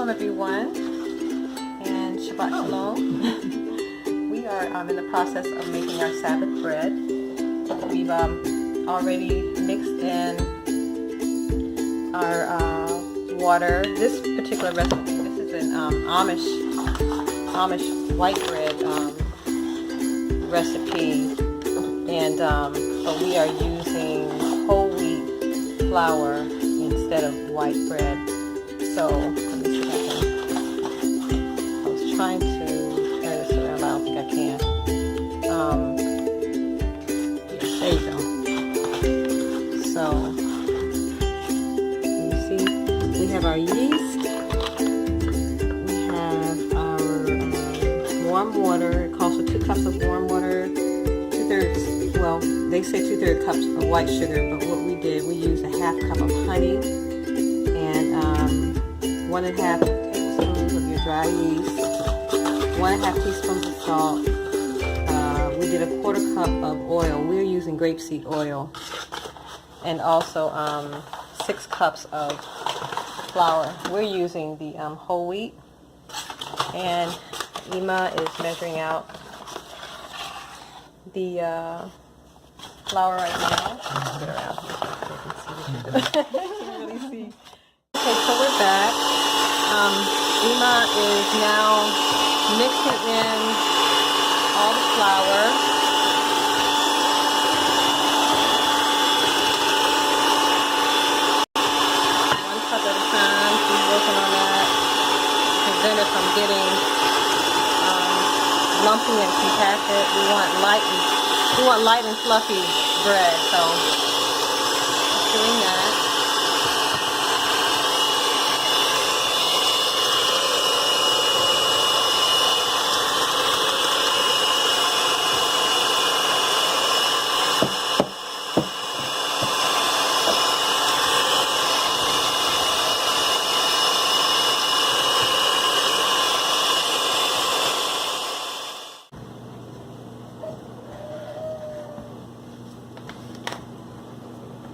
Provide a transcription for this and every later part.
Shalom, everyone, and Shabbat Shalom. We are in the process of making our Sabbath bread. We've already mixed in our water. This particular recipe, this is an Amish white bread recipe, and but we are using whole wheat flour instead of white bread. So let me see if I was trying to turn this around, but I don't think I can. There you go. So you see, we have our yeast, we have our warm water. It calls for 2 cups of warm water, 2/3, well, they say 2/3 cups of white sugar, but what we did, we used a 1/2 cup of honey, and 1½ tablespoons of your dry yeast, 1½ teaspoons of salt. We did a 1/4 cup of oil. We're using grapeseed oil, and also 6 cups of flour. We're using the whole wheat, and Emah is measuring out the flour right now. Get around here so they can really see. Okay, so we're back. Emah is now mixing in all the flour. One cup at a time. She's working on that to prevent it from getting lumpy and compacted. We want light and fluffy bread, so doing that.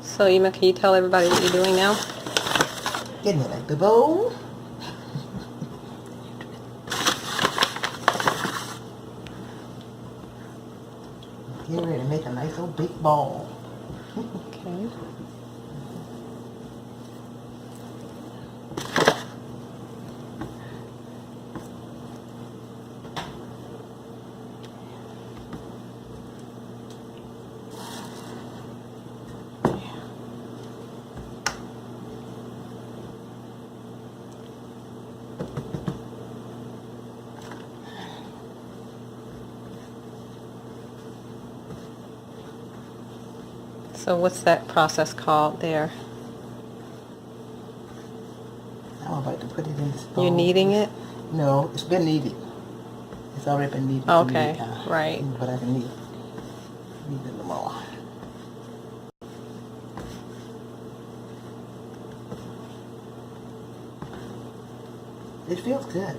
So Emah, can you tell everybody what you're doing now? Getting it like the bowl. Get ready to make a nice old big ball. Okay. So what's that process called there? I'm about to put it in this bowl. You're kneading it? No, it's been kneaded. It's already been kneaded. Okay, right. But I can knead it them all. It feels good.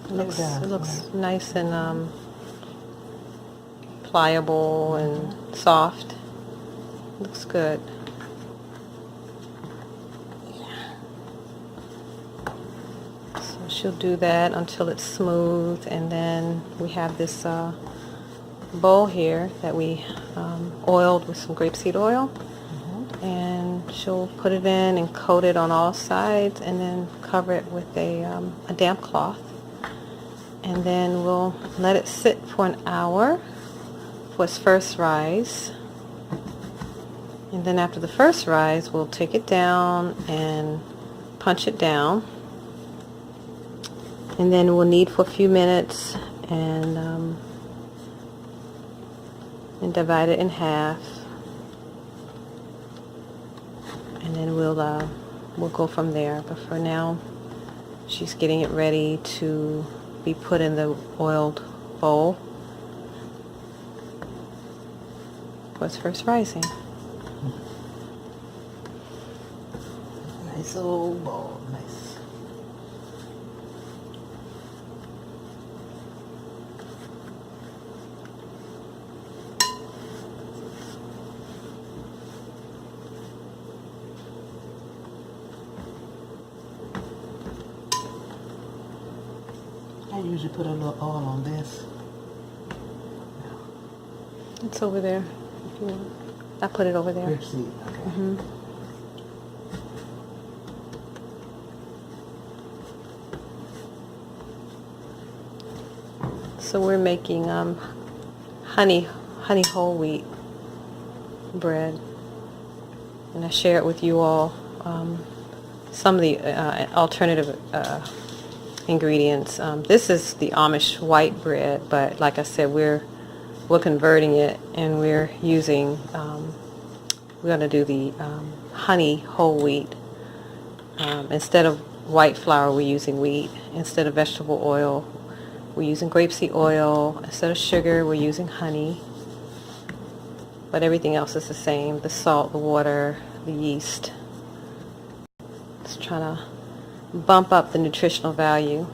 It looks nice and pliable and soft. Looks good. So she'll do that until it's smooth, and then we have this bowl here that we oiled with some grapeseed oil, and she'll put it in and coat it on all sides, and then cover it with a damp cloth, and then we'll let it sit for an hour for its first rise. And then after the first rise, we'll take it down and punch it down. And then we'll knead for a few minutes and divide it in half. And then we'll go from there. But for now, she's getting it ready to be put in the oiled bowl for its first rising. Nice old ball, nice. I usually put a little oil on this. It's over there. If you want. I put it over there. Grapeseed. Okay. So we're making honey whole wheat bread, and I share it with you all. Some of the alternative ingredients. This is the Amish white bread, but like I said, we're converting it, and we're using. We're going to do the honey whole wheat. Instead of white flour, we're using wheat. Instead of vegetable oil, we're using grapeseed oil. Instead of sugar, we're using honey. But everything else is the same. The salt, the water, the yeast. Just trying to bump up the nutritional value.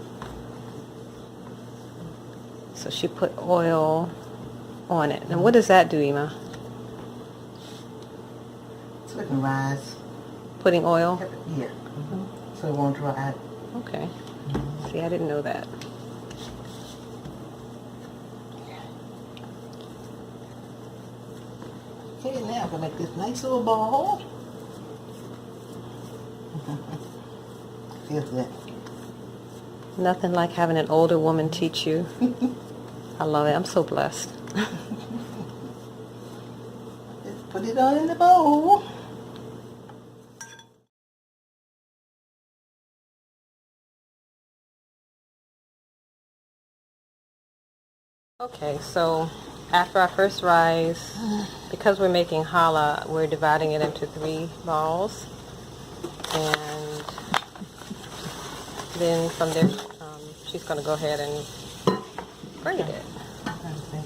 So she put oil on it. And what does that do, Emah? So it can rise. Putting oil? Yeah. So it won't dry out. Okay. See, I didn't know that. Okay, now I'm gonna make this nice little ball. Feels good. Nothing like having an older woman teach you. I love it. I'm so blessed. Just put it all in the bowl. Okay, so after our first rise, because we're making challah, we're dividing it into 3 balls, and then from there, she's going to go ahead and braid it. Okay.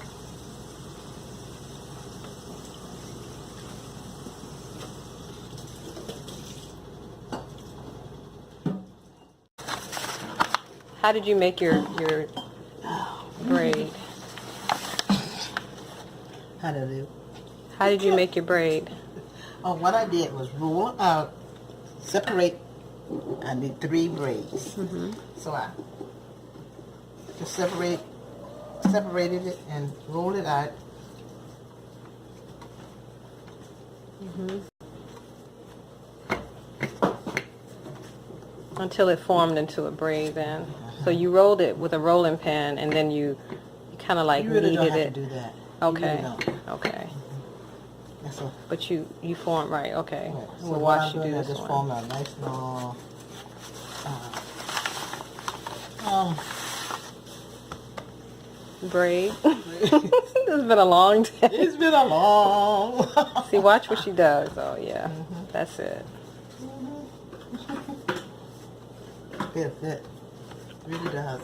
How did you make your braid? How to do? How did you make your braid? Oh, what I did was roll out, separate. I did 3 braids. So I just separated it and rolled it out. Until it formed into a braid then. So you rolled it with a rolling pin, and then you kind of like You really kneaded don't have it. to do that. Okay. You really don't. Okay. That's all. But you formed right. Okay. Right. So We'll what watch I'm you do doing, I this just one. form a nice long Braid. It's been a long day. it's been a long See, watch what she does. Oh yeah, that's it. Feels good. Really does.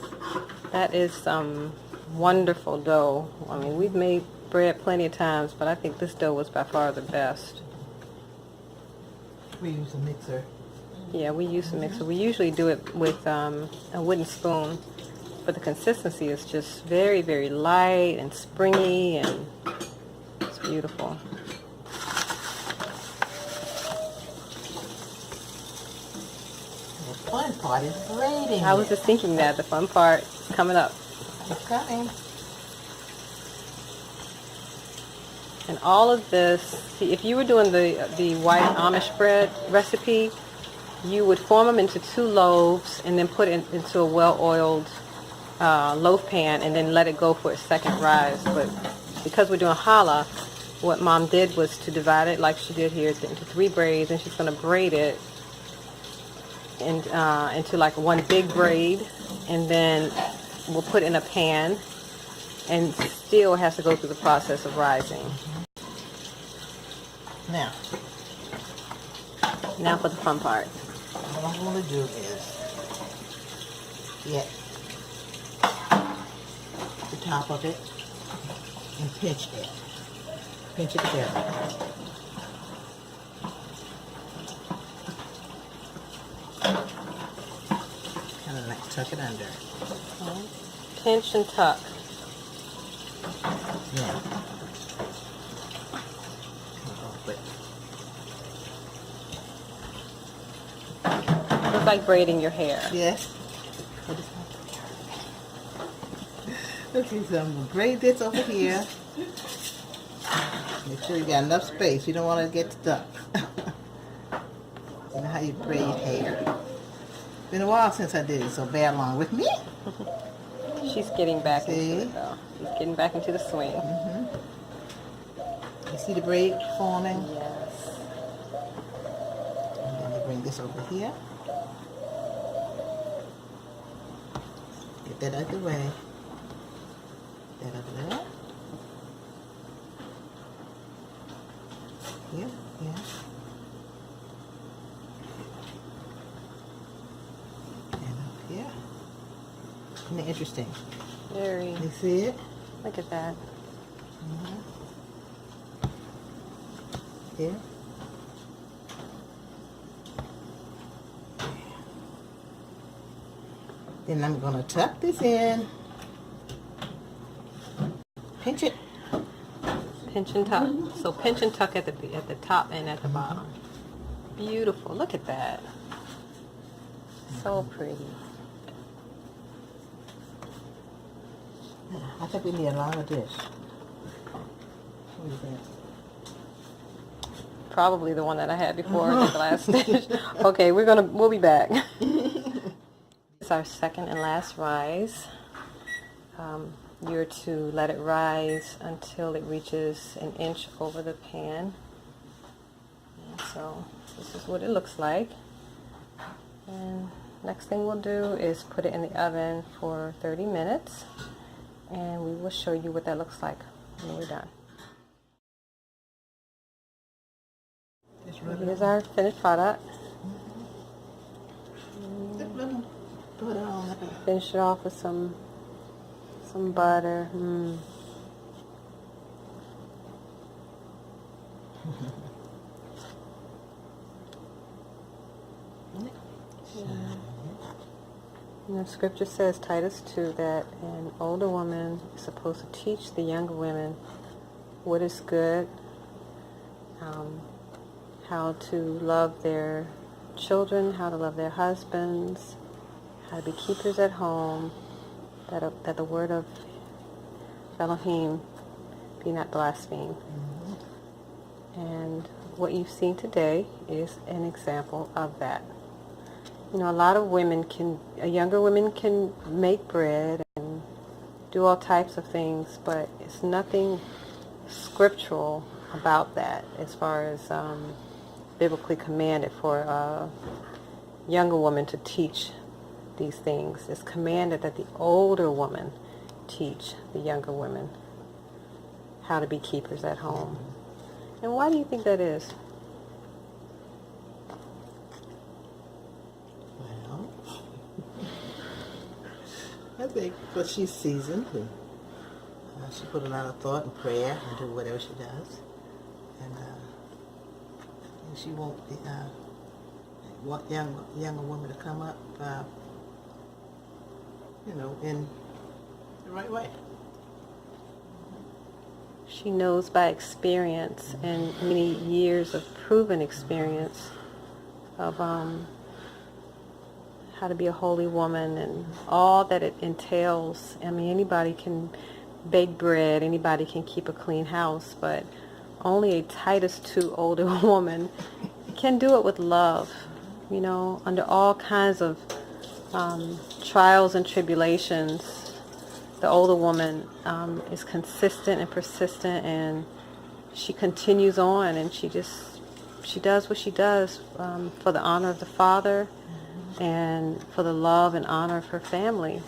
That is some wonderful dough. I mean, we've made bread plenty of times, but I think this dough was by far the best. We use a mixer. Yeah, we use a mixer. We usually do it with a wooden spoon, but the consistency is just very, very light and springy, and it's beautiful. The fun part is braiding. I was just thinking that the fun part is coming up. It's coming. And all of this, see, if you were doing the white Amish bread recipe, you would form them into 2 loaves and then put it into a well-oiled loaf pan and then let it go for its second rise. But because we're doing challah, what Mom did was to divide it like she did here into 3 braids, and she's going to braid it into like one big braid, and then we'll put it in a pan, and still has to go through the process of rising. Now for the fun part. What I'm going to do is get the top of it and pinch it. Pinch it together. Kind of like tuck it under. Okay. Pinch and tuck. Yeah. It's like braiding your hair. Yes. Let's see some braid this over here. Make sure you got enough space. You don't want to get stuck. You know how you braid hair. Been a while since I did it, so bear along with me. She's getting back See? into it though. She's getting back into the swing. You see the braid forming? Yes. And then you bring this over here. Get that out of the way. Get that over there. Here, here. And up here. Isn't it interesting? Very. You see it? Look at that. Here. Then I'm going to tuck this in. Pinch it. Pinch and tuck. So pinch and tuck at the top and at the bottom. Beautiful. Look at that. So pretty. I think we need a lot of this. What is that? Probably the one that I had before the last dish. Okay, we'll be back. It's our second and last rise. You're to let it rise until it reaches an inch over the pan. And so this is what it looks like. And next thing we'll do is put it in the oven for 30 minutes. And we will show you what that looks like when we're done. Here's our finished product. Put it on. Finish it off with some butter. And the scripture says, Titus 2, that an older woman is supposed to teach the younger women what is good, how to love their children, how to love their husbands, how to be keepers at home, that the word of Elohim be not blasphemed. And what you've seen today is an example of that. You know, a lot of younger women can make bread and do all types of things, but it's nothing scriptural about that as far as biblically commanded for a younger woman to teach these things. It's commanded that the older woman teach the younger women how to be keepers at home. And why do you think that is? Well, I think because she's seasoned and she put a lot of thought and prayer into whatever she does. And she won't want younger women to come up, in the right way. She knows by experience and many years of proven experience of how to be a holy woman and all that it entails. I mean, anybody can bake bread, anybody can keep a clean house, but only a Titus 2 older woman can do it with love, you know, under all kinds of trials and tribulations. The older woman is consistent and persistent, and she continues on, and she does what she does for the honor of the Father and for the love and honor of her family.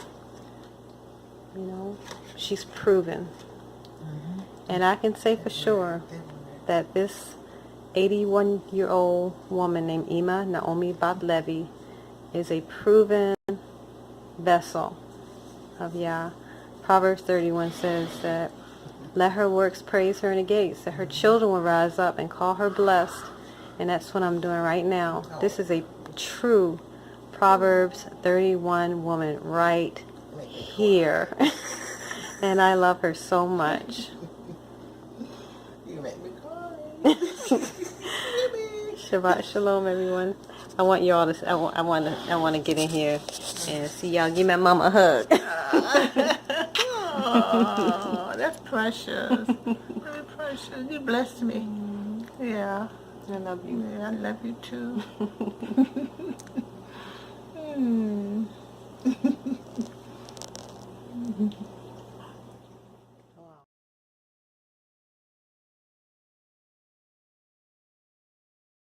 You know, she's proven. And I can say for sure that this 81-year-old woman named Emah Naomi Bat Levi is a proven vessel of Yah. Proverbs 31 says that let her works praise her in the gates, that her children will rise up and call her blessed. And that's what I'm doing right now. This is a true Proverbs 31 woman right here. And I love her so much. You make me cry. Shabbat shalom, everyone. I want y'all to. I want to get in here and see y'all. Give my mama a hug. Oh, that's precious. Very precious. You blessed me. Yeah. I love you. Yeah, I love you too.